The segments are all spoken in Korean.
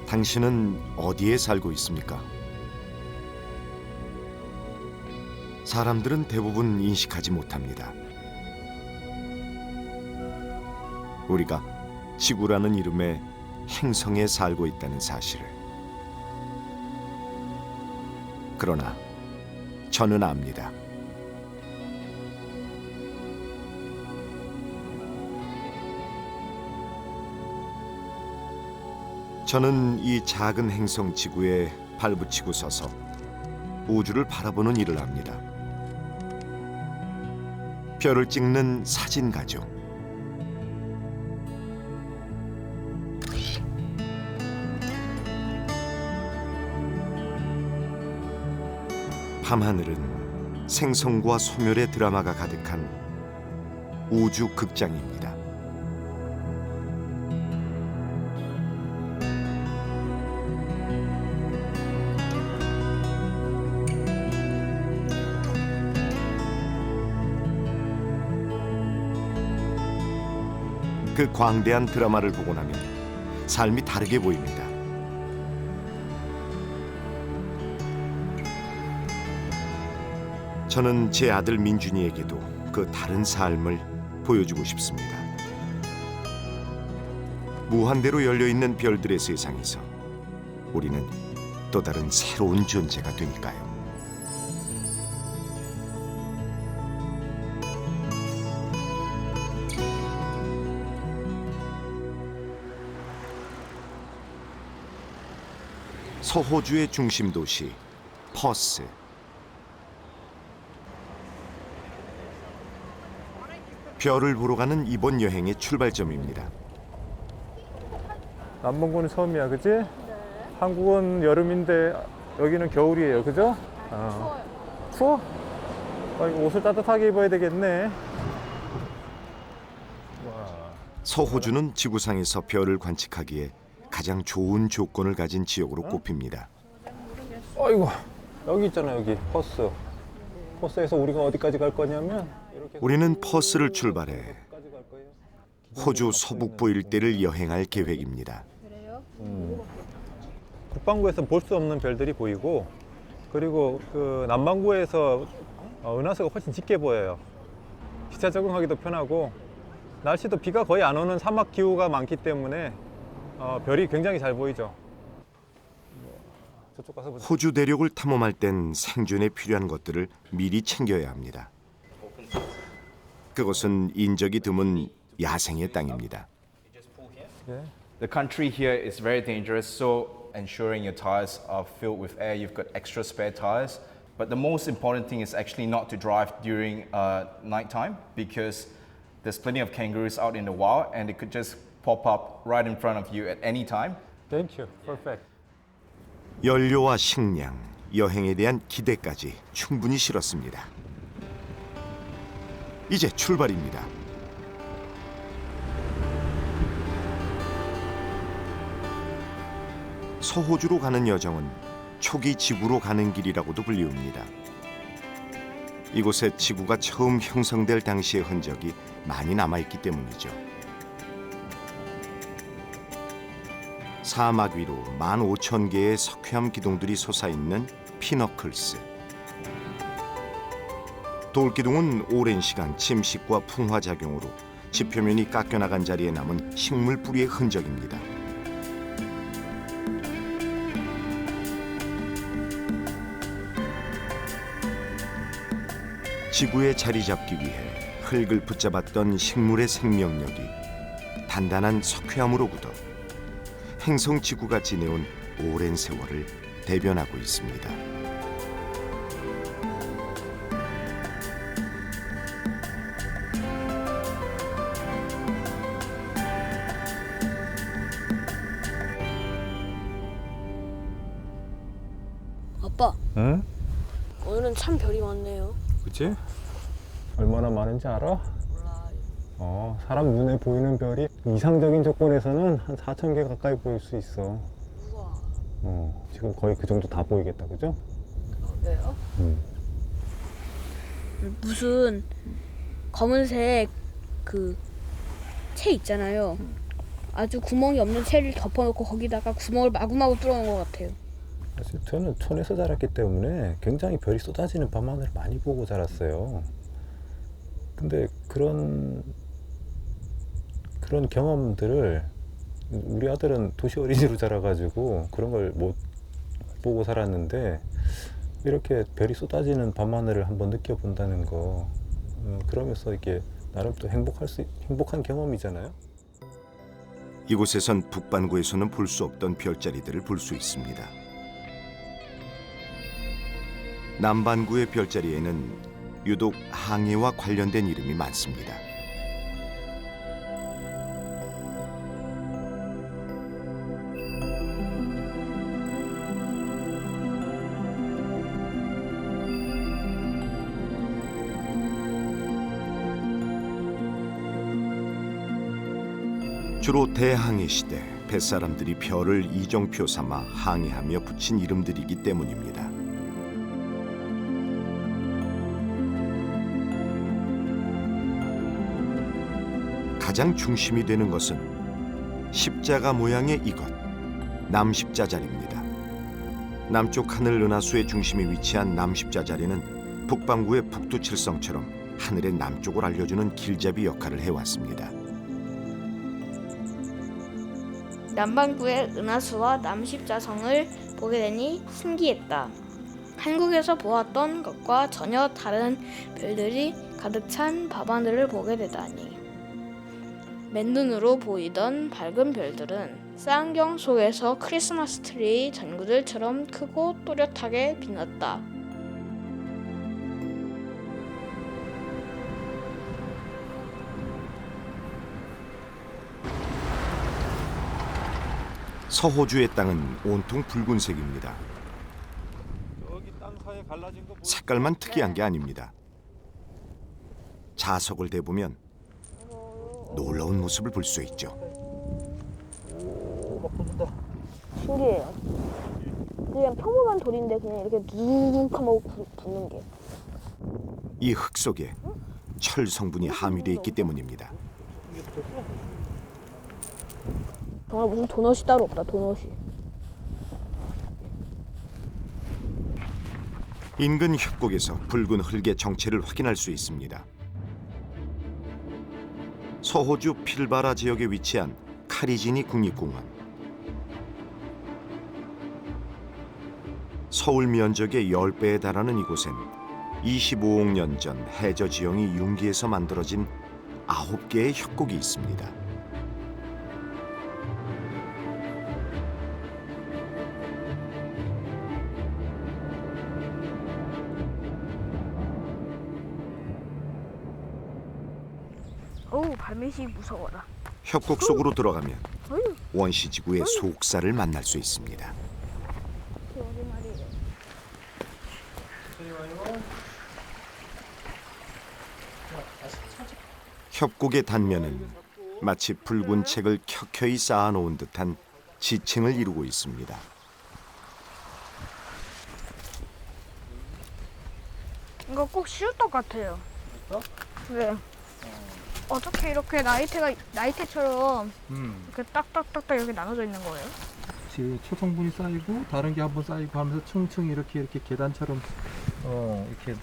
당신은 어디에 살고 있습니까? 사람들은 대부분 인식하지 못합니다. 우리가 지구라는 이름의 행성에 살고 있다는 사실을. 그러나 저는 압니다. 저는 이 작은 행성 지구에 발붙이고 서서 우주를 바라보는 일을 합니다. 별을 찍는 사진가죠. 밤하늘은 생성과 소멸의 드라마가 가득한 우주 극장입니다. 그 광대한 드라마를 보고 나면 삶이 다르게 보입니다. 저는 제 아들 민준이에게도 그 다른 삶을 보여주고 싶습니다. 무한대로 열려있는 별들의 세상에서 우리는 또 다른 새로운 존재가 되니까요. 서호주의 중심 도시 퍼스. 별을 보러 가는 이번 여행의 출발점입니다. 남반구는 처음이야, 그지? 네. 한국은 여름인데 여기는 겨울이에요, 그죠? 추워? 이거 옷을 따뜻하게 입어야 되겠네. 와. 서호주는 지구상에서 별을 관측하기에 가장 좋은 조건을 가진 지역으로 꼽힙니다. 아이고, 여기 있잖아, 여기 퍼스. 퍼스에서 우리가 어디까지 갈 거냐면 이렇게 우리는 퍼스를 출발해 어디까지 갈 거예요? 호주 서북부 일대를 여행할 계획입니다. 북반구에서 볼 수 없는 별들이 보이고, 그리고 그 남반구에서 은하수가 훨씬 짙게 보여요. 기차 적응하기도 편하고, 날씨도 비가 거의 안 오는 사막 기후가 많기 때문에 별이 굉장히 잘 보이죠. 저쪽 가서 보자. 호주 대륙을 탐험할 땐 생존에 필요한 것들을 미리 챙겨야 합니다. 그곳은 인적이 드문 야생의 땅입니다. 예. The country here is very dangerous, so ensuring your tires are filled with air, you've got extra spare tires. But the most important thing is actually not to drive during nighttime because there's plenty of kangaroos out in the wild and they could just pop up right in front of you at any time. Thank you. Perfect. 연료와 식량, 여행에 대한 기대까지 충분히 실었습니다. 이제 출발입니다. 서호주로 가는 여정은 초기 지구로 가는 길이라고도 불리웁니다. 이곳에 지구가 처음 형성될 당시의 흔적이 많이 남아있기 때문이죠. 사막 위로 15,000개의 석회암 기둥들이 솟아있는 피너클스. 돌기둥은 오랜 시간 침식과 풍화 작용으로 지표면이 깎여나간 자리에 남은 식물 뿌리의 흔적입니다. 지구에 자리 잡기 위해 흙을 붙잡았던 식물의 생명력이 단단한 석회암으로 굳어 행성 지구가 지내온 오랜 세월을 대변하고 있습니다. 아빠, 응? 오늘은 참 별이 많네요. 그치? 얼마나 많은지 알아? 사람 눈에 보이는 별이 이상적인 조건에서는 한 4,000개 가까이 보일 수 있어. 우와, 지금 거의 그 정도 다 보이겠다, 그죠? 왜요? 무슨 검은색 그 채 있잖아요. 아주 구멍이 없는 채를 덮어놓고 거기다가 구멍을 마구마구 뚫어놓은 것 같아요. 사실 저는 촌에서 자랐기 때문에 굉장히 별이 쏟아지는 밤하늘을 많이 보고 자랐어요. 근데 그런 경험들을 우리 아들은 도시 어린이로 자라가지고 그런 걸 못 보고 살았는데 이렇게 별이 쏟아지는 밤하늘을 한번 느껴본다는 거 그러면서 이렇게 나름 또 행복한 경험이잖아요. 이곳에선 북반구에서는 볼 수 없던 별자리들을 볼 수 있습니다. 남반구의 별자리에는 유독 항해와 관련된 이름이 많습니다. 주로 대항해 시대 뱃사람들이 별을 이정표 삼아 항해하며 붙인 이름들이기 때문입니다. 가장 중심이 되는 것은 십자가 모양의 이것, 남십자자리입니다. 남쪽 하늘 은하수의 중심에 위치한 남십자자리는 북반구의 북두칠성처럼 하늘의 남쪽을 알려주는 길잡이 역할을 해왔습니다. 남반구의 은하수와 남십자성을 보게 되니 신기했다. 한국에서 보았던 것과 전혀 다른 별들이 가득 찬 밤하늘을 보게 되다니. 맨눈으로 보이던 밝은 별들은 쌍경 속에서 크리스마스 트리 전구들처럼 크고 또렷하게 빛났다. 서호주의 땅은 온통 붉은색입니다. 여기 땅 사이에 갈라진 거 색깔만 특이한 게 아닙니다. 자석을 대보면 놀라운 모습을 볼 수 있죠. 신기해요. 그냥 평범한 돌인데 그냥 이렇게 누룩하고 붙는 게. 이 흙 속에 철 성분이 함유되어 있기 때문입니다. 정말 무슨 도넛이 따로 없다. 도넛이. 인근 협곡에서 붉은 흙의 정체를 확인할 수 있습니다. 서호주 필바라 지역에 위치한 카리지니 국립공원. 서울 면적의 10배에 달하는 이곳엔 25억 년 전 해저 지형이 융기에서 만들어진 9개의 협곡이 있습니다. 어우, 발밑이 무서워라. 협곡 속으로 들어가면 원시지구의 속살을 만날 수 있습니다. 협곡의 단면은 마치 붉은 책을 켜켜이 쌓아놓은 듯한 지층을 이루고 있습니다. 이거 꼭 시루떡 같아요. 네. 어떻게 이렇게 나이테처럼 이렇게 딱딱딱딱 이렇게 나눠져 있는 거예요? 초성분이 쌓이고 다른 게 한번 쌓이고 하면서 층층 이렇게 계단처럼 이렇게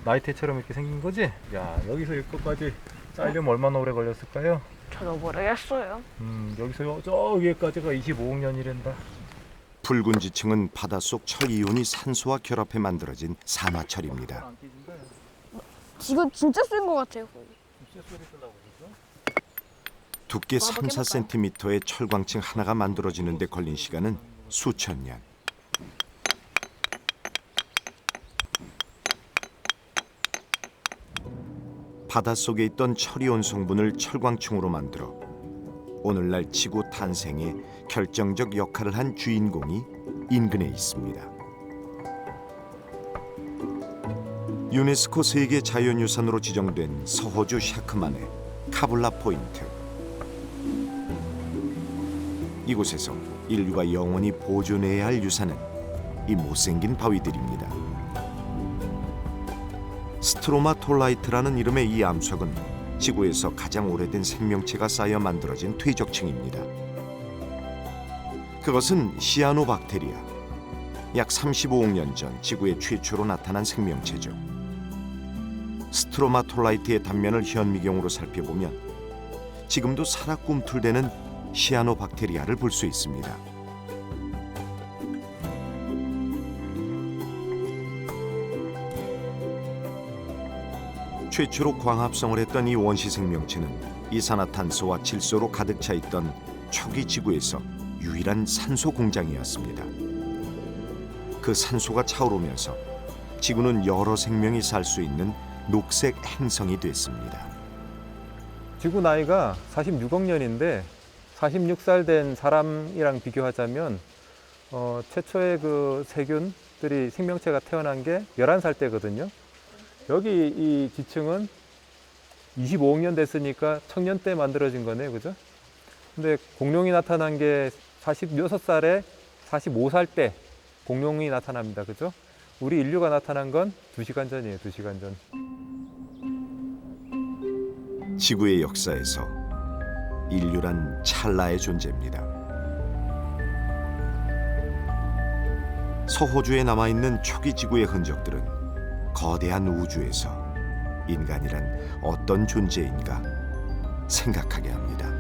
나이테처럼 이렇게 생긴 거지? 야, 여기서 여기까지 쌓이려면 얼마나 오래 걸렸을까요? 저도 모르겠어요. 여기서 저 위에까지가 25억 년이란다. 붉은 지층은 바닷속 철 이온이 산소와 결합해 만들어진 산화철입니다. 이거 진짜 센 거 같아요. 거의. 두께 3-4cm의 철광층 하나가 만들어지는 데 걸린 시간은 수천 년. 바닷속에 있던 철이온 성분을 철광층으로 만들어 오늘날 지구 탄생에 결정적 역할을 한 주인공이 인근에 있습니다. 유네스코 세계 자연유산으로 지정된 서호주 샤크만의 카블라 포인트. 이곳에서 인류가 영원히 보존해야 할 유산은 이 못생긴 바위들입니다. 스트로마톨라이트라는 이름의 이 암석은 지구에서 가장 오래된 생명체가 쌓여 만들어진 퇴적층입니다. 그것은 시아노박테리아. 약 35억 년 전 지구에 최초로 나타난 생명체죠. 스트로마톨라이트의 단면을 현미경으로 살펴보면 지금도 살아 꿈틀대는 시아노박테리아를 볼 수 있습니다. 최초로 광합성을 했던 이 원시 생명체는 이산화탄소와 질소로 가득 차 있던 초기 지구에서 유일한 산소 공장이었습니다. 그 산소가 차오르면서 지구는 여러 생명이 살 수 있는 녹색 행성이 됐습니다. 지구 나이가 46억 년인데 46살 된 사람이랑 비교하자면 최초의 그 세균들이 생명체가 태어난 게 11살 때거든요. 여기 이 지층은 25억 년 됐으니까 청년 때 만들어진 거네요. 그죠? 근데 공룡이 나타난 게 46살에 45살 때 공룡이 나타납니다. 그죠? 우리 인류가 나타난 건 2시간 전이에요. 2시간 전. 지구의 역사에서 인류란 찰나의 존재입니다. 서호주에 남아있는 초기 지구의 흔적들은 거대한 우주에서 인간이란 어떤 존재인가 생각하게 합니다.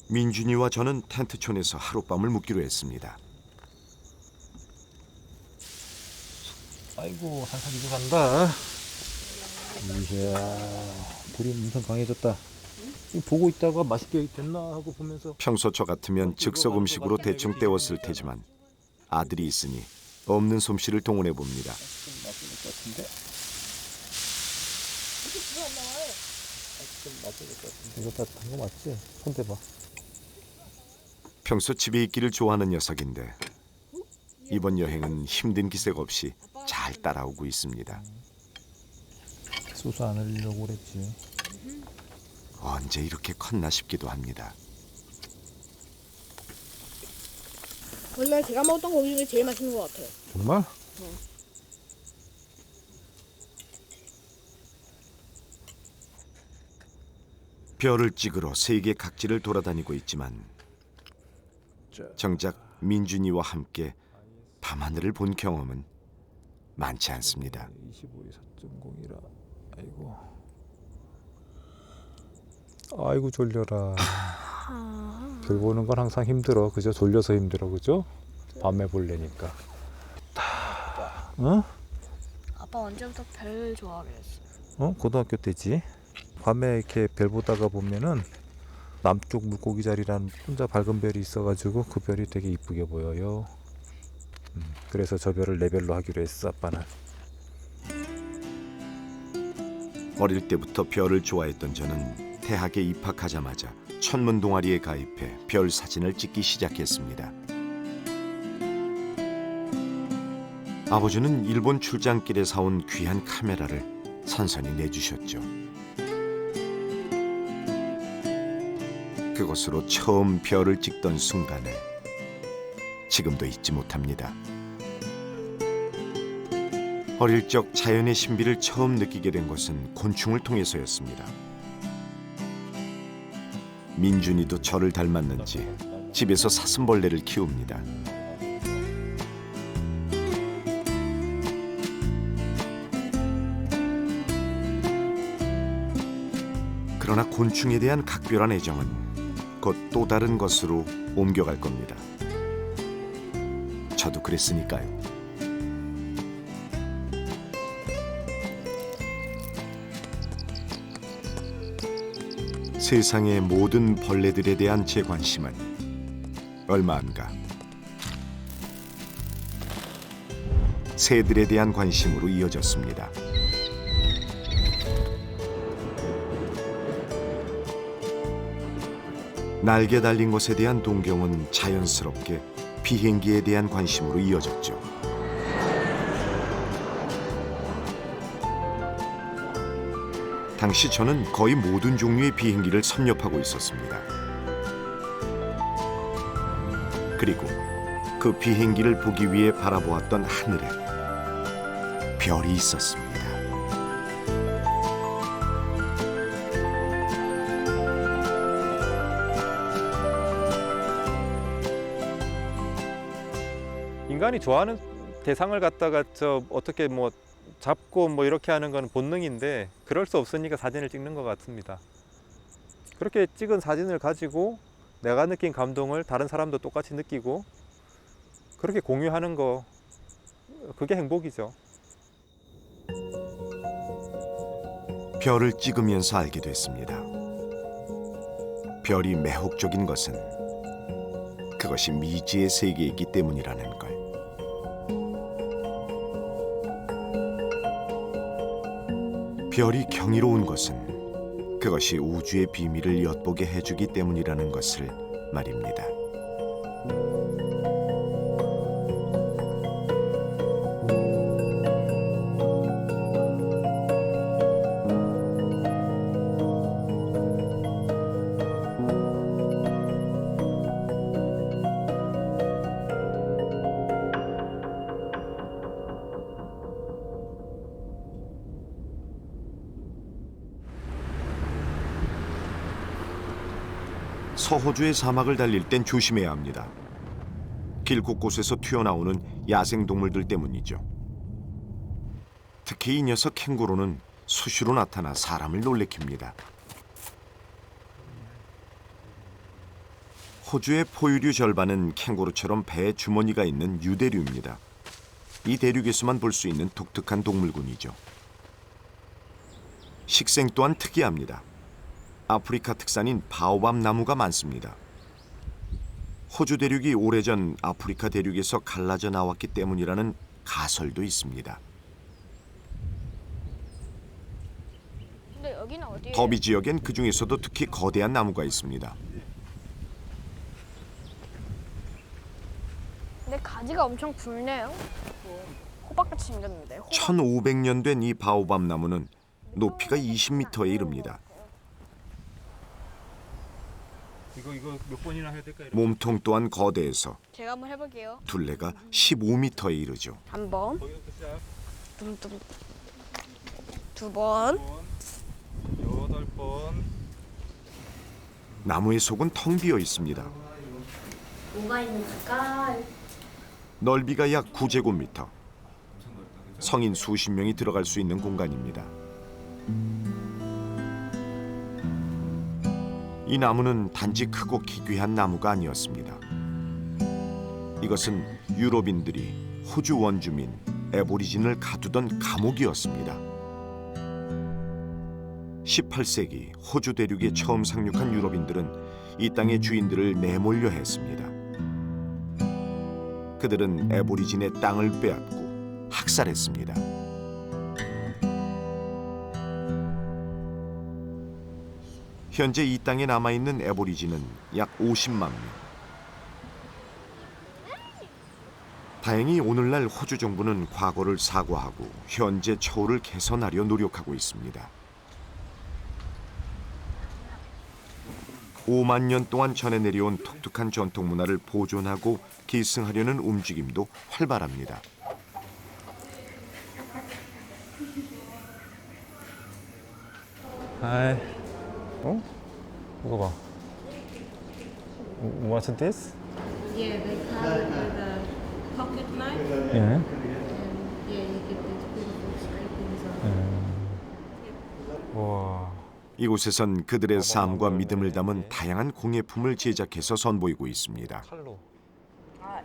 민준이와 저는 텐트촌에서 하룻밤을 묵기로 했습니다. 아이고 한산 이고 간다. 이야 불이 엄청 강해졌다. 보고 있다가 맛있게 됐나 하고 보면서 평소 저 같으면 즉석 음식으로 대충 때웠을 테지만 아들이 있으니 없는 솜씨를 동원해 봅니다. 이거 따뜻한 거 맞지? 손 대봐. 평소 집에 있기를 좋아하는 녀석인데 이번 여행은 힘든 기색 없이 잘 따라오고 있습니다. 수수 안 흘리려고 그랬지. 언제 이렇게 컸나 싶기도 합니다. 원래 제가 먹었던 고기 중에 제일 맛있는 것 같아요. 정말? 별을 찍으러 세계 각지를 돌아다니고 있지만 정작 민준이와 함께 밤하늘을 본 경험은 많지 않습니다. 25에 4.0이라 아이고 졸려라. 별 보는 건 항상 힘들어. 그죠? 졸려서 힘들어. 그죠? 밤에 볼래니까. 어? 아빠 언제부터 별 좋아하게 됐어? 고등학교 때지. 밤에 이렇게 별 보다가 보면은 남쪽 물고기 자리라는 혼자 밝은 별이 있어가지고 그 별이 되게 이쁘게 보여요. 그래서 저 별을 네 별로 하기로 했어, 아빠는. 어릴 때부터 별을 좋아했던 저는 대학에 입학하자마자 천문 동아리에 가입해 별 사진을 찍기 시작했습니다. 아버지는 일본 출장길에 사온 귀한 카메라를 선선히 내주셨죠. 그것으로 처음 별을 찍던 순간을 지금도 잊지 못합니다. 어릴 적 자연의 신비를 처음 느끼게 된 것은 곤충을 통해서였습니다. 민준이도 저를 닮았는지 집에서 사슴벌레를 키웁니다. 그러나 곤충에 대한 각별한 애정은 곧 또 다른 것으로 옮겨갈 겁니다. 저도 그랬으니까요. 세상의 모든 벌레들에 대한 제 관심은 얼마 안 가 새들에 대한 관심으로 이어졌습니다. 날개 달린 것에 대한 동경은 자연스럽게 비행기에 대한 관심으로 이어졌죠. 당시 저는 거의 모든 종류의 비행기를 섭렵하고 있었습니다. 그리고 그 비행기를 보기 위해 바라보았던 하늘에 별이 있었습니다. 인간이 좋아하는 대상을 갖다가 어떻게 뭐 잡고 뭐 이렇게 하는 건 본능인데 그럴 수 없으니까 사진을 찍는 것 같습니다. 그렇게 찍은 사진을 가지고 내가 느낀 감동을 다른 사람도 똑같이 느끼고 그렇게 공유하는 거, 그게 행복이죠. 별을 찍으면서 알게 됐습니다. 별이 매혹적인 것은 그것이 미지의 세계이기 때문이라는 걸. 별이 경이로운 것은 그것이 우주의 비밀을 엿보게 해주기 때문이라는 것을 말입니다. 서호주의 사막을 달릴 땐 조심해야 합니다. 길 곳곳에서 튀어나오는 야생동물들 때문이죠. 특히 이 녀석 캥거루는 수시로 나타나 사람을 놀래킵니다. 호주의 포유류 절반은 캥거루처럼 배에 주머니가 있는 유대류입니다. 이 대륙에서만 볼 수 있는 독특한 동물군이죠. 식생 또한 특이합니다. 아프리카 특산인 바오밥 나무가 많습니다. 호주 대륙이 오래전 아프리카 대륙에서 갈라져 나왔기 때문이라는 가설도 있습니다. 근데 여기는 어디예요? 더비 지역엔 그 중에서도 특히 거대한 나무가 있습니다. 근데 가지가 엄청 굵네요. 호박같이 생겼는데. 1500년 된 이 바오밥 나무는 높이가 20m에 이릅니다. 이거 몇 번이나 해야 될까요? 몸통 또한 거대해서 제가 한번 해볼게요. 둘레가 15m에 이르죠. 한 번, dumdum, 두 번, 8번. 나무의 속은 텅 비어 있습니다. 뭐가 있을까? 넓이가 약 9제곱미터. 성인 수십 명이 들어갈 수 있는 공간입니다. 이 나무는 단지 크고 기괴한 나무가 아니었습니다. 이것은 유럽인들이 호주 원주민 애보리진을 가두던 감옥이었습니다. 18세기 호주 대륙에 처음 상륙한 유럽인들은 이 땅의 주인들을 내몰려 했습니다. 그들은 애보리진의 땅을 빼앗고 학살했습니다. 현재 이 땅에 남아있는 애보리진은 약 50만 명. 다행히 오늘날 호주 정부는 과거를 사과하고 현재 처우를 개선하려 노력하고 있습니다. 5만 년 동안 전해 내려온 독특한 전통 문화를 보존하고 계승하려는 움직임도 활발합니다. 아이, 어? 이거 봐. What's this? Yeah, they cut it with a pocket knife. 예. And yeah, you get these beautiful scrapings on. 와. 이곳에선 그들의 삶과 믿음을 담은 다양한 공예품을 제작해서 선보이고 있습니다. 칼로. 아, 이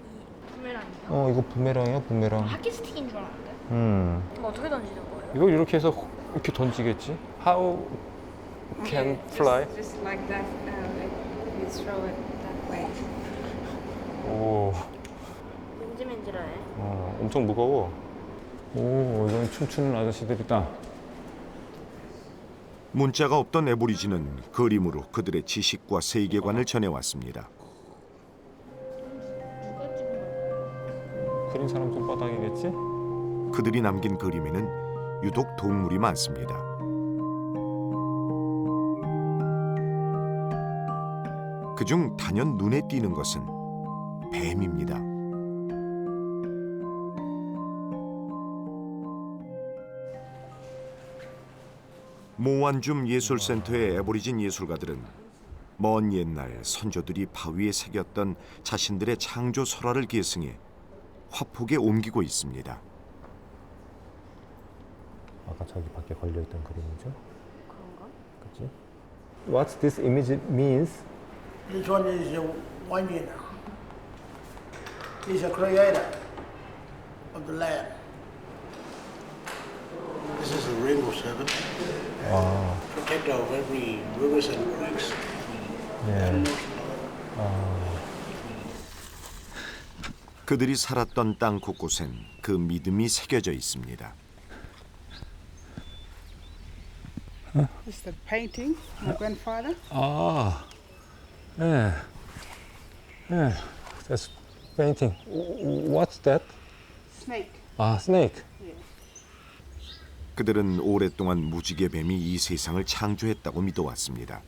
부메랑이요? 이거 부메랑이야, 부메랑. 하키 스틱인 줄 알았는데. 이거 어떻게 던지는 거예요? 이거 이렇게 해서 이렇게 던지겠지? How can Yeah, fly? Just like that. Like you throw it that way. 오. 맨질맨질하네. 엄청 무거워. 오, 이건 춤추는 아저씨들이다. 문자가 없던 애보리진은 그림으로 그들의 지식과 세계관을 전해왔습니다. 누가 찍은 그린 사람 손바닥이겠지? 그들이 남긴 그림에는 유독 동물이 많습니다. 그중 단연 눈에 띄는 것은 뱀입니다. 모완줌 예술센터의 애보리진 예술가들은 먼 옛날 선조들이 바위에 새겼던 자신들의 창조 설화를 계승해 화폭에 옮기고 있습니다. 아까 저기 밖에 걸려있던 그림이죠? 그런가? 그치? What this image means? This one is a Wanjin. He's a creator of the land. This is a rainbow serpent. Protector of every rivers and creeks. 네. 그들이 살았던 땅 곳곳엔 그 믿음이 새겨져 있습니다. It's the painting, my grandfather. 아, 네. 네. That's painting. What's that? Snake. 아, snake. 그들은 오랫동안 무지개 뱀이 이 세상을 창조했다고 믿어왔습니다.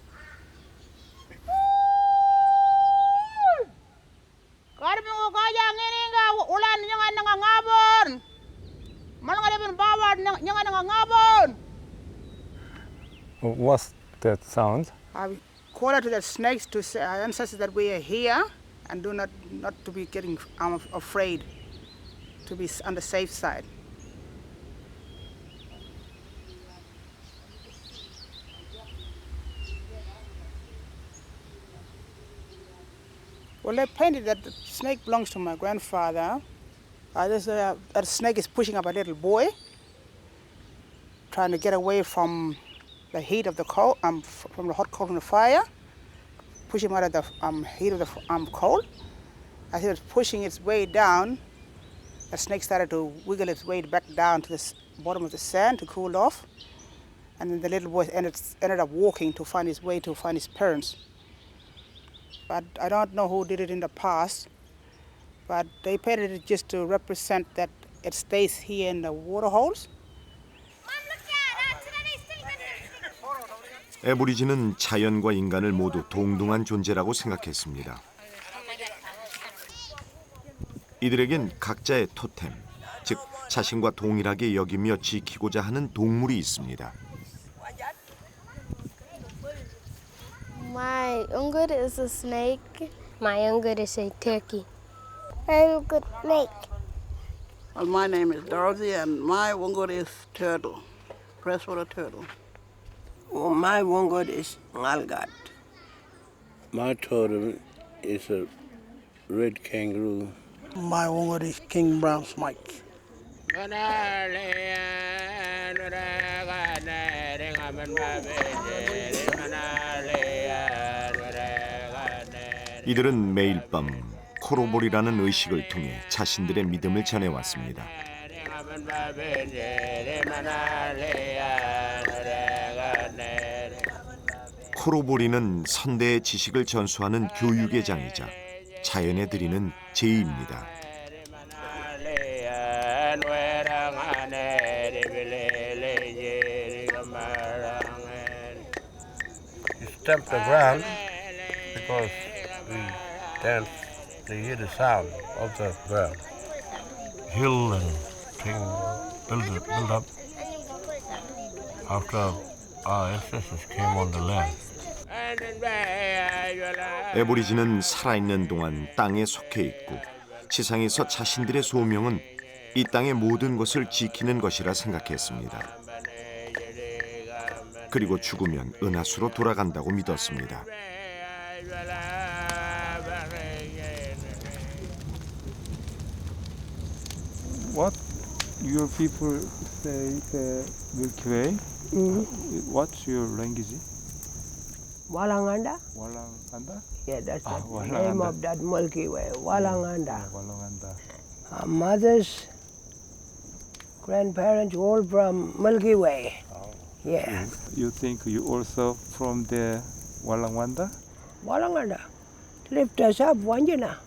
What's that sound? I call out to the snakes to say our ancestors that we are here and do not to be getting afraid, to be on the safe side. Well, they painted that the snake belongs to my grandfather. That snake is pushing up a little boy, trying to get away from the heat of the coal, from the hot coal from the fire, push him out of the heat of the coal. As it was pushing its way down, the snake started to wiggle its way back down to the bottom of the sand to cool off. And then the little boy ended up walking to find his way to find his parents. But I don't know who did it in the past, but they painted it just to represent that it stays here in the water holes. 애보리진은 자연과 인간을 모두 동등한 존재라고 생각했습니다. 이들에겐 각자의 토템, 즉 자신과 동일하게 여기며 지키고자 하는 동물이 있습니다. My uncle is a snake. My uncle is a turkey. I'm good snake. Well, my name is Dorothy, and my wongot is turtle, freshwater turtle. My wongot is ngalgat. My totem is a red kangaroo. My wongot is king brown smike. 이들은 매일 밤 코로볼이라는 의식을 통해 자신들의 믿음을 전해왔습니다. 코로보리는 선대의 지식을 전수하는 교육의 장이자 자연에 드리는 제의입니다. You stamp the ground because we dance to hear the sound of the ground. Hill and thing build up after our ancestors came on the land. 애보리진은 살아있는 동안 땅에 속해 있고 지상에서 자신들의 소명은 이 땅의 모든 것을 지키는 것이라 생각했습니다. 그리고 죽으면 은하수로 돌아간다고 믿었습니다. What your people say the Milky Way? What's your language? Walanganda? Walanganda? Yeah, that's the Walanganda. name of that Milky Way. Walanganda. Walanganda. Our mothers, grandparents, all from Milky Way. Yeah. You think you also from the Walanganda? Walanganda. Lift us up, Wanjina.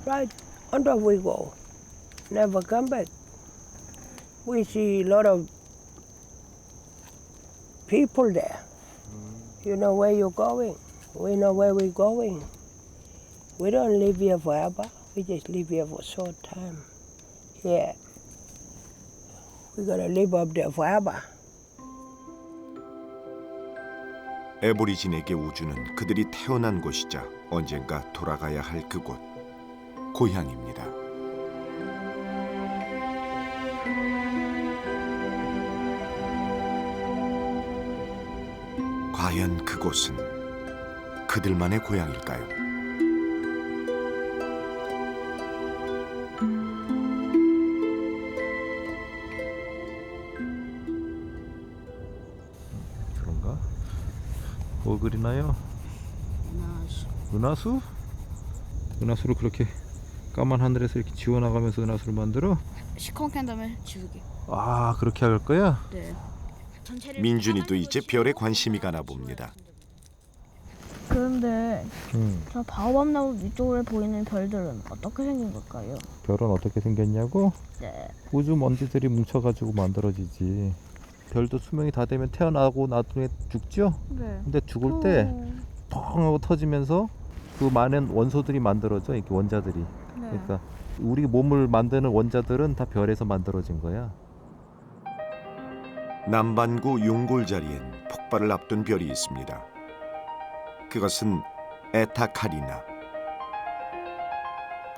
Right, on top we go. Never come back. We see a lot of people there. You know where you're going. We know where we're going. We don't live here forever. We just live here for a short time. Yeah. We're gonna live up there forever. 애보리진에게 우주는 그들이 태어난 곳이자 언젠가 돌아가야 할 그곳, 고향입니다. 과연 그곳은 그들만의 고향일까요? 그런가? 뭐 그리나요? 은하수? 은하수를 그렇게 까만 하늘에서 이렇게 지워나가면서 은하수를 만들어? 시커멓게 한 다음에 지우개. 아, 그렇게 할 거야? 네. 민준이도 이제 별에 관심이 가나 봅니다. 그런데 저 바오밥 나무 위쪽으로 보이는 별들은 어떻게 생긴 걸까요? 별은 어떻게 생겼냐고? 네. 우주 먼지들이 뭉쳐가지고 만들어지지. 별도 수명이 다 되면 태어나고 나중에 죽죠? 네. 근데 죽을 때 펑 하고 터지면서 그 많은 원소들이 만들어져, 이렇게 원자들이. 그러니까 우리 몸을 만드는 원자들은 다 별에서 만들어진 거야. 남반구 용골 자리엔 폭발을 앞둔 별이 있습니다. 그것은 에타 카리나.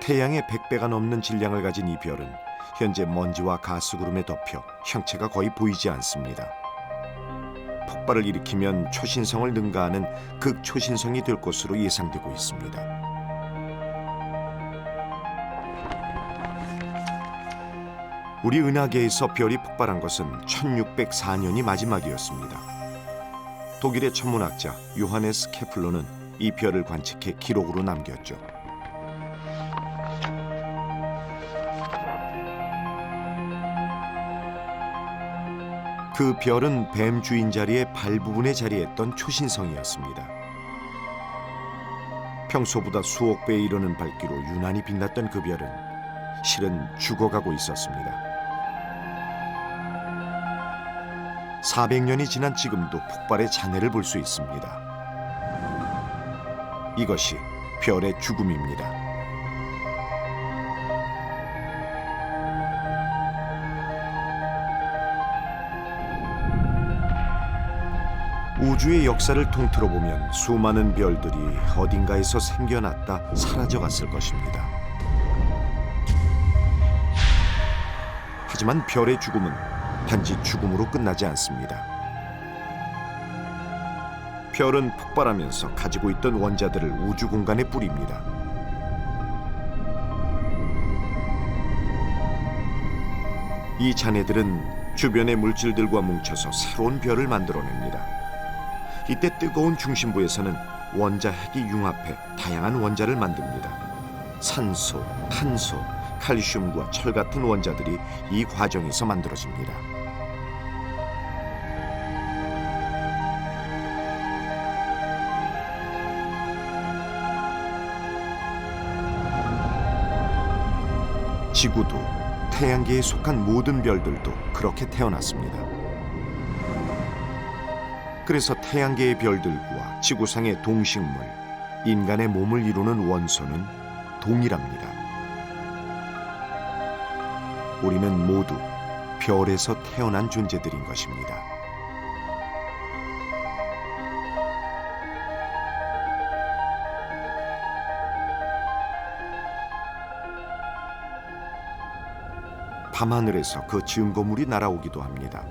태양의 100배가 넘는 질량을 가진 이 별은 현재 먼지와 가스구름에 덮여 형체가 거의 보이지 않습니다. 폭발을 일으키면 초신성을 능가하는 극초신성이 될 것으로 예상되고 있습니다. 우리 은하계에서 별이 폭발한 것은 1604년이 마지막이었습니다. 독일의 천문학자 요하네스 케플러는 이 별을 관측해 기록으로 남겼죠. 그 별은 뱀 주인 자리의 발 부분에 자리했던 초신성이었습니다. 평소보다 수억 배에 이르는 밝기로 유난히 빛났던 그 별은 실은 죽어가고 있었습니다. 400년이 지난 지금도 폭발의 잔해를 볼 수 있습니다. 이것이 별의 죽음입니다. 우주의 역사를 통틀어 보면 수많은 별들이 어딘가에서 생겨났다 사라져갔을 것입니다. 하지만 별의 죽음은 단지 죽음으로 끝나지 않습니다. 별은 폭발하면서 가지고 있던 원자들을 우주 공간에 뿌립니다. 이 잔해들은 주변의 물질들과 뭉쳐서 새로운 별을 만들어냅니다. 이때 뜨거운 중심부에서는 원자 핵이 융합해 다양한 원자를 만듭니다. 산소, 탄소, 칼슘과 철 같은 원자들이 이 과정에서 만들어집니다. 지구도 태양계에 속한 모든 별들도 그렇게 태어났습니다. 그래서 태양계의 별들과 지구상의 동식물, 인간의 몸을 이루는 원소는 동일합니다. 우리는 모두 별에서 태어난 존재들인 것입니다. 밤하늘에서 그 증거물이 날아오기도 합니다.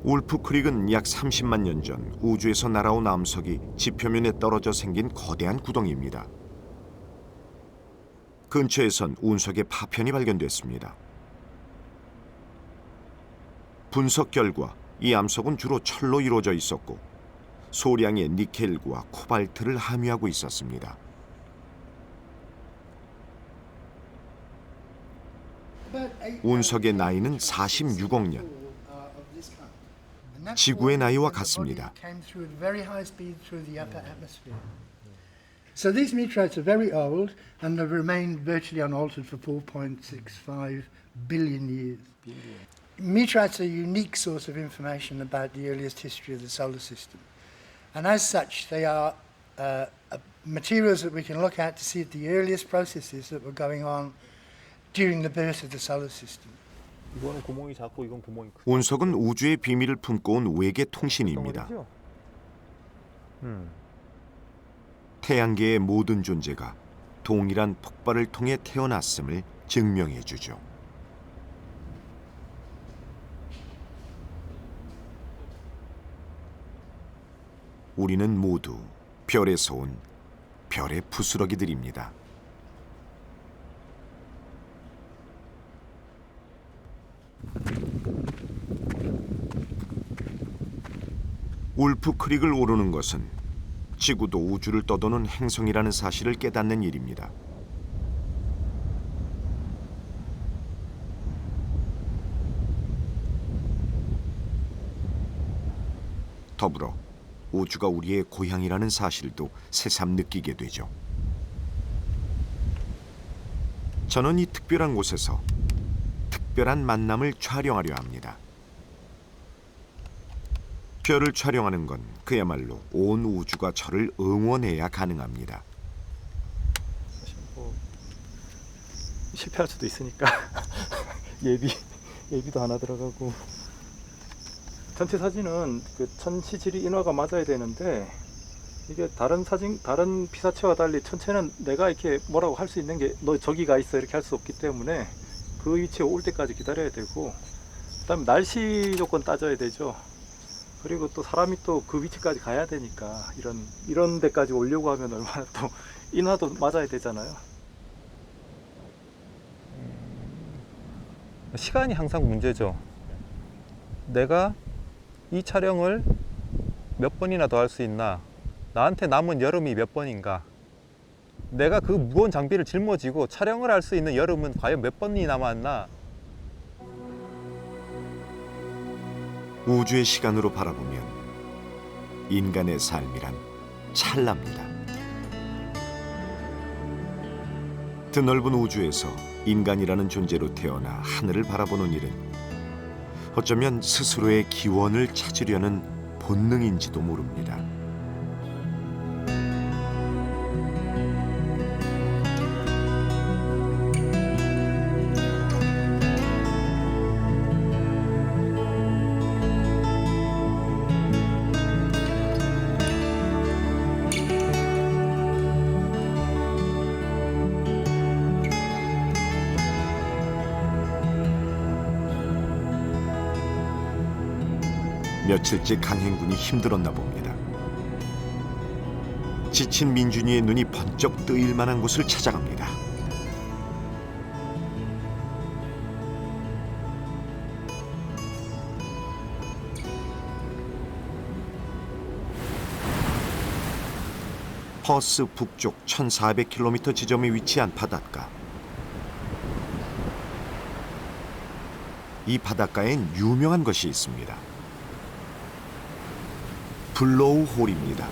울프 크릭은 약 30만 년 전 우주에서 날아온 암석이 지표면에 떨어져 생긴 거대한 구덩이입니다. 근처에선 운석의 파편이 발견됐습니다. 분석 결과 이 암석은 주로 철로 이루어져 있었고 소량의 니켈과 코발트를 함유하고 있었습니다. 운석의 나이는 46억 년. 지구의 나이와 같습니다. So these meteorites are very old and have remained virtually unaltered for 4.65 billion years. Meteorites are a unique source of information about the earliest history of the solar system. And as such, they are materials that we can look at to see the earliest processes that were going on during the birth of the solar system. 이거는 구멍이 작고 이건 구멍이 크고. 운석은 우주의 비밀을 품고 온 외계 통신입니다. 태양계의 모든 존재가 동일한 폭발을 통해 태어났음을 증명해 주죠. 우리는 모두 별에서 온 별의 부스러기들입니다. 울프 크릭을 오르는 것은 지구도 우주를 떠도는 행성이라는 사실을 깨닫는 일입니다. 더불어 우주가 우리의 고향이라는 사실도 새삼 느끼게 되죠. 저는 이 특별한 곳에서 특별한 만남을 촬영하려 합니다. 별을 촬영하는 건 그야말로 온 우주가 저를 응원해야 가능합니다. 사실 뭐 실패할 수도 있으니까 예비도 하나 들어가고. 전체 사진은 그 천시질이 인화가 맞아야 되는데 이게 다른 피사체와 달리 천체는 내가 이렇게 뭐라고 할 수 있는 게 너 저기 가 있어 이렇게 할 수 없기 때문에 그 위치에 올 때까지 기다려야 되고, 그다음에 날씨 조건 따져야 되죠. 그리고 또 사람이 또 그 위치까지 가야 되니까 이런 데까지 오려고 하면 얼마나 또 인화도 맞아야 되잖아요. 시간이 항상 문제죠. 내가 이 촬영을 몇 번이나 더 할 수 있나? 나한테 남은 여름이 몇 번인가? 내가 그 무거운 장비를 짊어지고 촬영을 할 수 있는 여름은 과연 몇 번이 남았나? 우주의 시간으로 바라보면 인간의 삶이란 찰나입니다. 드넓은 우주에서 인간이라는 존재로 태어나 하늘을 바라보는 일은 어쩌면 스스로의 기원을 찾으려는 본능인지도 모릅니다. 며칠째 강행군이 힘들었나 봅니다. 지친 민준이의 눈이 번쩍 뜨일 만한 곳을 찾아갑니다. 퍼스 북쪽 1400km 지점에 위치한 바닷가. 이 바닷가엔 유명한 것이 있습니다. 블로우 홀입니다.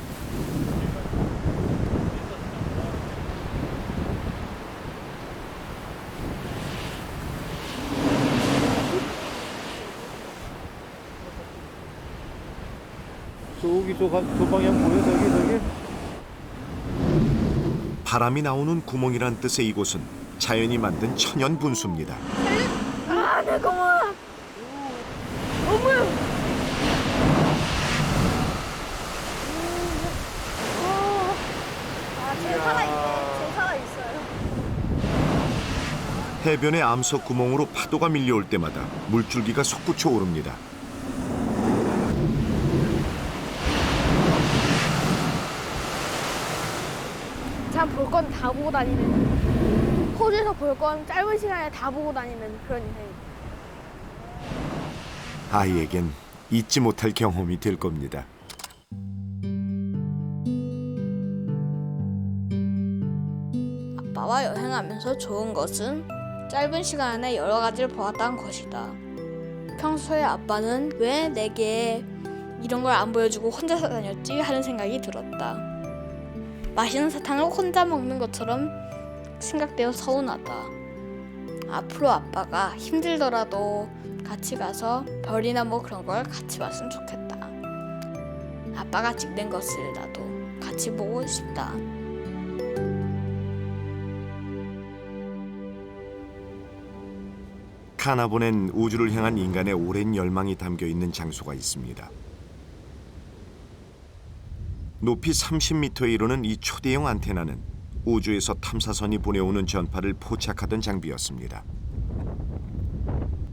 저기 저 방향 보여? 저기? 바람이 나오는 구멍이란 뜻의 이곳은 자연이 만든 천연 분수입니다. 아, 내 공원. 어머. 쟤 살아있어요. 해변의 암석 구멍으로 파도가 밀려올 때마다 물줄기가 솟구쳐 오릅니다. 참 볼 건 다 보고 다니는, 호주에서 볼 건 짧은 시간에 다 보고 다니는 그런 인생입니다. 아이에겐 잊지 못할 경험이 될 겁니다. 아빠와 여행하면서 좋은 것은 짧은 시간에 여러 가지를 보았다는 것이다. 평소에 아빠는 왜 내게 이런 걸 안 보여주고 혼자서 다녔지 하는 생각이 들었다. 맛있는 사탕을 혼자 먹는 것처럼 생각되어 서운하다. 앞으로 아빠가 힘들더라도 같이 가서 별이나 뭐 그런 걸 같이 봤으면 좋겠다. 아빠가 찍는 것을 나도 같이 같이 보고 싶다. 카나본엔 우주를 향한 인간의 오랜 열망이 담겨 있는 장소가 있습니다. 높이 30m에 이르는 이 초대형 안테나는 우주에서 탐사선이 보내오는 전파를 포착하던 장비였습니다.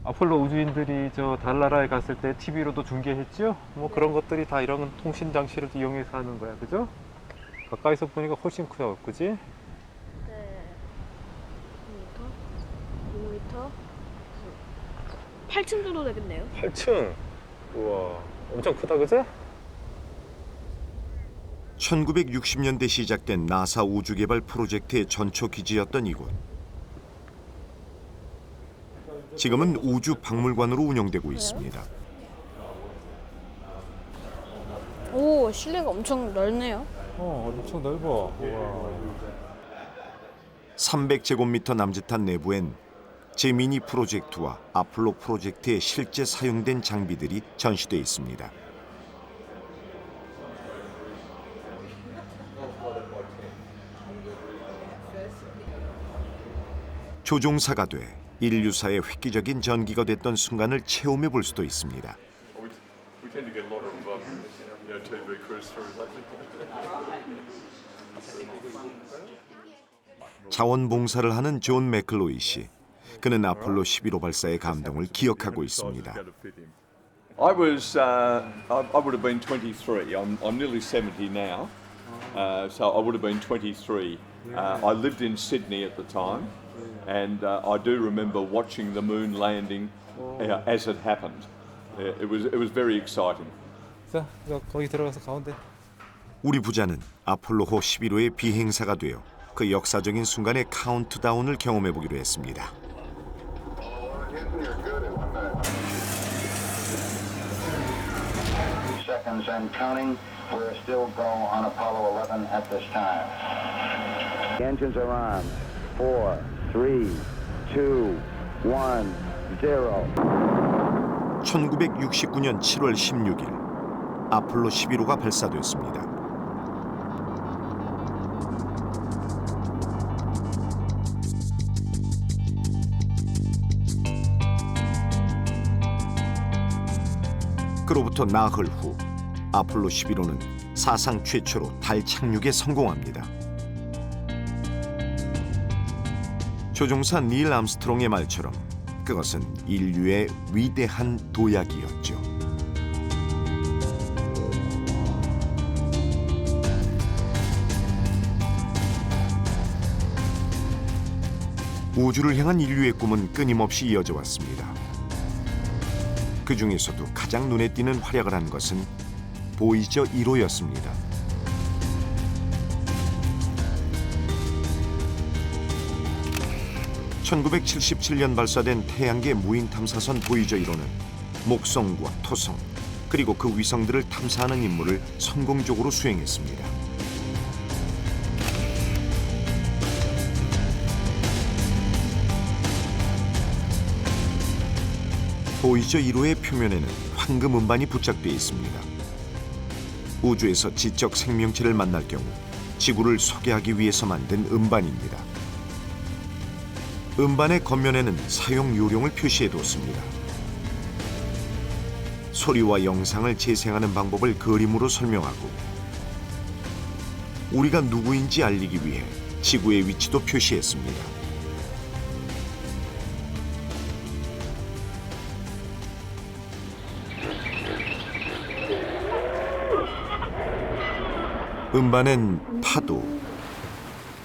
아폴로 우주인들이 저 달나라에 갔을 때 TV로도 중계했죠? 뭐 그런 것들이 다 이런 통신 장치를 이용해서 하는 거야, 그죠? 가까이서 보니까 훨씬 크다, 그지? 네. 6m? 8층 정도 되겠네요. 8층? 우와, 엄청 크다, 그죠? 1960년대 시작된 나사 우주개발 프로젝트의 전초 기지였던 이곳. 지금은 우주 박물관으로 운영되고 있습니다. 오, 실내가 엄청 넓네요. 엄청 넓어. 우와. 300제곱미터 남짓한 내부엔 제미니 프로젝트와 아폴로 프로젝트에 실제 사용된 장비들이 전시돼 있습니다. 조종사가 돼 인류사의 획기적인 전기가 됐던 순간을 체험해 볼 수도 있습니다. 자원봉사를 하는 존 맥클로이 씨. 그는 아폴로 11호 발사의 감동을 기억하고 있습니다. I would have been 23. I'm nearly 70 now, so I would have been 23. I lived in Sydney at the time, and I do remember watching the moon landing as it happened. It was very exciting. 자, 거기 들어가서 가운데. 우리 부자는 아폴로호 11호의 비행사가 되어 그 역사적인 순간의 카운트다운을 경험해 보기로 했습니다. Seconds and counting. We're still go on Apollo 11 at this time. The engines are on. 4, 3, 2, 1, 0. 1969년 7월 16일 아폴로 11호가 발사됐습니다. 그로부터 나흘 후 아폴로 11호는 사상 최초로 달 착륙에 성공합니다. 조종사 닐 암스트롱의 말처럼 그것은 인류의 위대한 도약이었죠. 우주를 향한 인류의 꿈은 끊임없이 이어져 왔습니다. 그 중에서도 가장 눈에 띄는 활약을 한 것은 보이저 1호였습니다. (1977년) 발사된 태양계 무인 탐사선 보이저 1호는 목성과 토성 그리고 그 위성들을 탐사하는 임무를 성공적으로 수행했습니다. 보이저 1호의 표면에는 황금 음반이 부착되어 있습니다. 우주에서 지적 생명체를 만날 경우 지구를 소개하기 위해서 만든 음반입니다. 음반의 겉면에는 사용 요령을 표시해뒀습니다. 소리와 영상을 재생하는 방법을 그림으로 설명하고 우리가 누구인지 알리기 위해 지구의 위치도 표시했습니다. 음반엔 파도,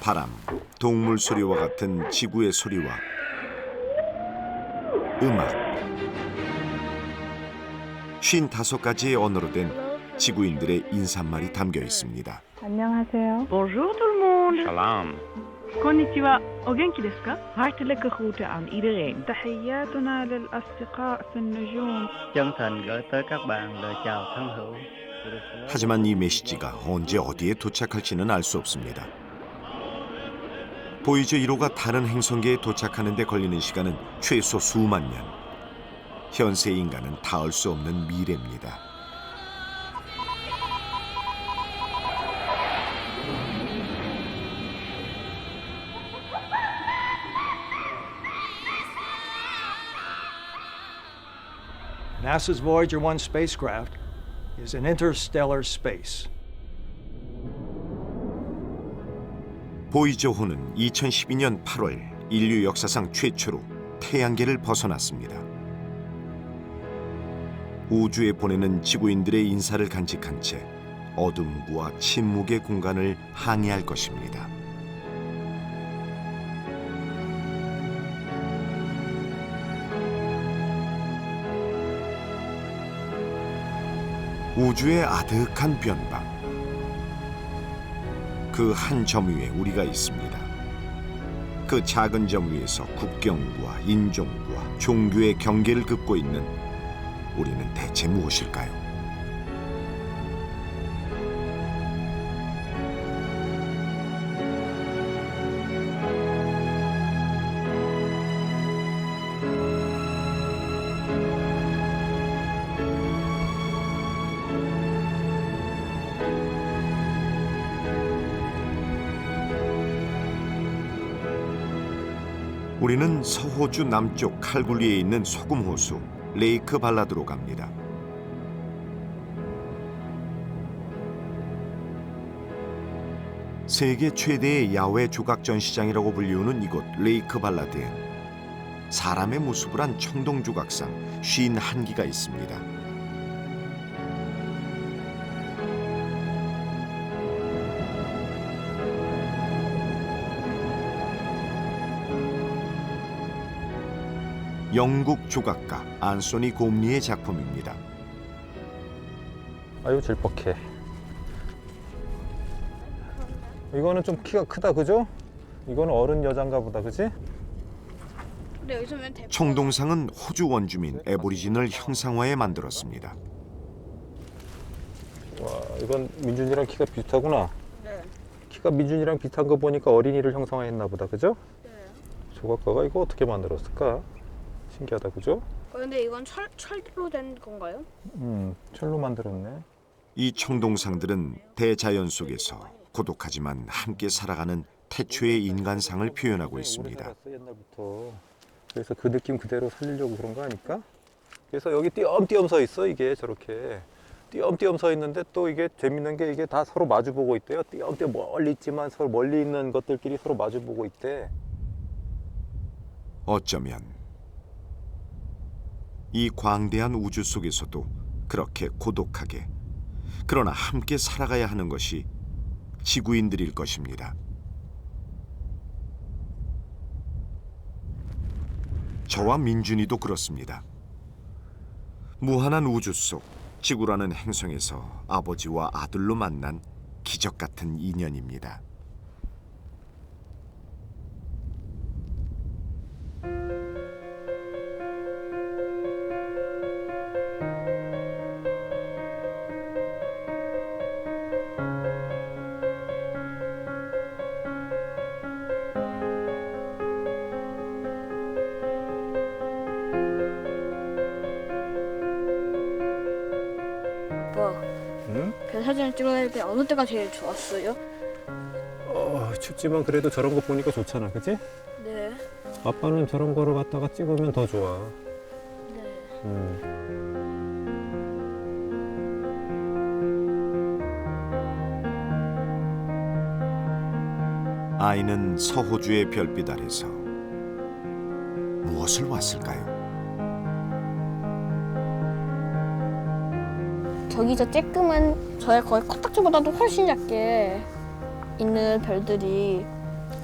바람, 동물 소리와 같은 지구의 소리와 음악, 55가지의 언어로 된 지구인들의 인사말이 담겨 있습니다. 안녕하세요. Bonjour tout le monde. Salam. Konnichiwa. 어겐키 desu ka? Hartelijke groeten aan iedereen. Tahiyatuna lil asdiqa fi an-nujum. Chân thành gửi tới các bạn lời chào thân hữu. 하지만 이 메시지가 언제 어디에 도착할지는 알 수 없습니다. 보이저 1호가 다른 행성계에 도착하는 데 걸리는 시간은 최소 수만 년. 현세 인간은 닿을 수 없는 미래입니다. NASA's Voyager 1 spacecraft is in interstellar space. 보이저호는 2012년 8월 인류 역사상 최초로 태양계를 벗어났습니다. 우주에 보내는 지구인들의 인사를 간직한 채 어둠과 침묵의 공간을 항해할 것입니다. 우주의 아득한 변방, 그 한 점 위에 우리가 있습니다. 그 작은 점 위에서 국경과 인종과 종교의 경계를 긋고 있는 우리는 대체 무엇일까요? 우리는 서호주 남쪽 칼굴리에 있는 소금 호수 레이크 발라드로 갑니다. 세계 최대의 야외 조각 전시장이라고 불리우는 이곳 레이크 발라드엔 사람의 모습을 한 청동 조각상 51기가 있습니다. 영국 조각가 안소니 곰리의 작품입니다. 아유 질퍽해. 이거는 좀 키가 크다, 그죠? 이거는 어른 여잔가 보다, 그지? 근데 여기서 왜 대포? 청동상은 호주 원주민 애보리진을 형상화해 만들었습니다. 와, 이건 민준이랑 키가 비슷하구나. 네. 키가 민준이랑 비슷한 거 보니까 어린이를 형상화했나 보다, 그죠? 네. 조각가가 이거 어떻게 만들었을까? 신기하다, 그죠? 근데 이건 철로 된 건가요? 철로 만들었네. 이 청동상들은 대자연 속에서 고독하지만 함께 살아가는 태초의 인간상을 표현하고 있습니다. 오래 살았어, 옛날부터. 그래서 그 느낌 그대로 살리려고 그런 거 아닐까? 그래서 여기 띄엄띄엄 서 있어, 이게 저렇게. 띄엄띄엄 서 있는데 또 이게 재밌는 게 이게 다 서로 마주보고 있대요. 띄엄띄엄 멀리 있지만 서로 멀리 있는 것들끼리 서로 마주보고 있대. 어쩌면 이 광대한 우주 속에서도 그렇게 고독하게 그러나 함께 살아가야 하는 것이 지구인들일 것입니다. 저와 민준이도 그렇습니다. 무한한 우주 속 지구라는 행성에서 아버지와 아들로 만난 기적 같은 인연입니다. 별 사진을 찍어낼 때 어느 때가 제일 좋았어요? 춥지만 그래도 저런 거 보니까 좋잖아, 그치? 네. 아빠는 저런 거를 갖다가 찍으면 더 좋아. 네. 아이는 서호주의 별빛 아래서 무엇을 왔을까요? 저기 저 쬐끄만 저의 거의 코딱지보다도 훨씬 작게 있는 별들이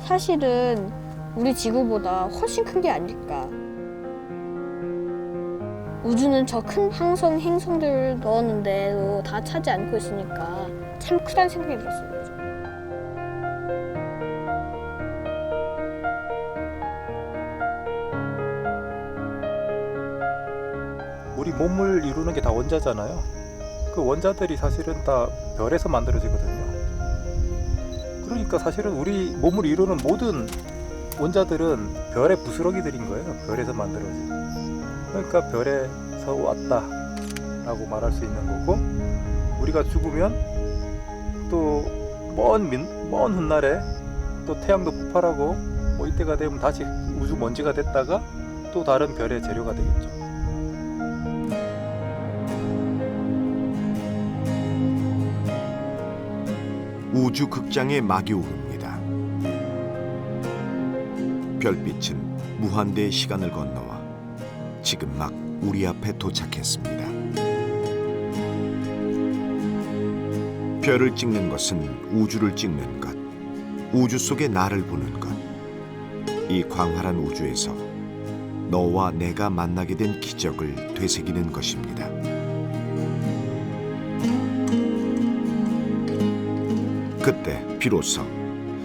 사실은 우리 지구보다 훨씬 큰 게 아닐까. 우주는 저 큰 항성, 행성들을 넣었는데도 다 차지 않고 있으니까 참 크다는 생각이 들었어요. 우리 몸을 이루는 게 다 원자잖아요. 그 원자들이 사실은 다 별에서 만들어지거든요. 그러니까 사실은 우리 몸을 이루는 모든 원자들은 별의 부스러기들인 거예요. 별에서 만들어진. 그러니까 별에서 왔다라고 말할 수 있는 거고, 우리가 죽으면 또 먼 훗날에 또 태양도 폭발하고 뭐 이때가 되면 다시 우주 먼지가 됐다가 또 다른 별의 재료가 되겠죠. 우주 극장의 막이 오릅니다. 별빛은 무한대의 시간을 건너와 지금 막 우리 앞에 도착했습니다. 별을 찍는 것은 우주를 찍는 것, 우주 속의 나를 보는 것. 이 광활한 우주에서 너와 내가 만나게 된 기적을 되새기는 것입니다. 그때 비로소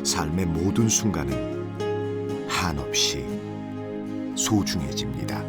삶의 모든 순간은 한없이 소중해집니다.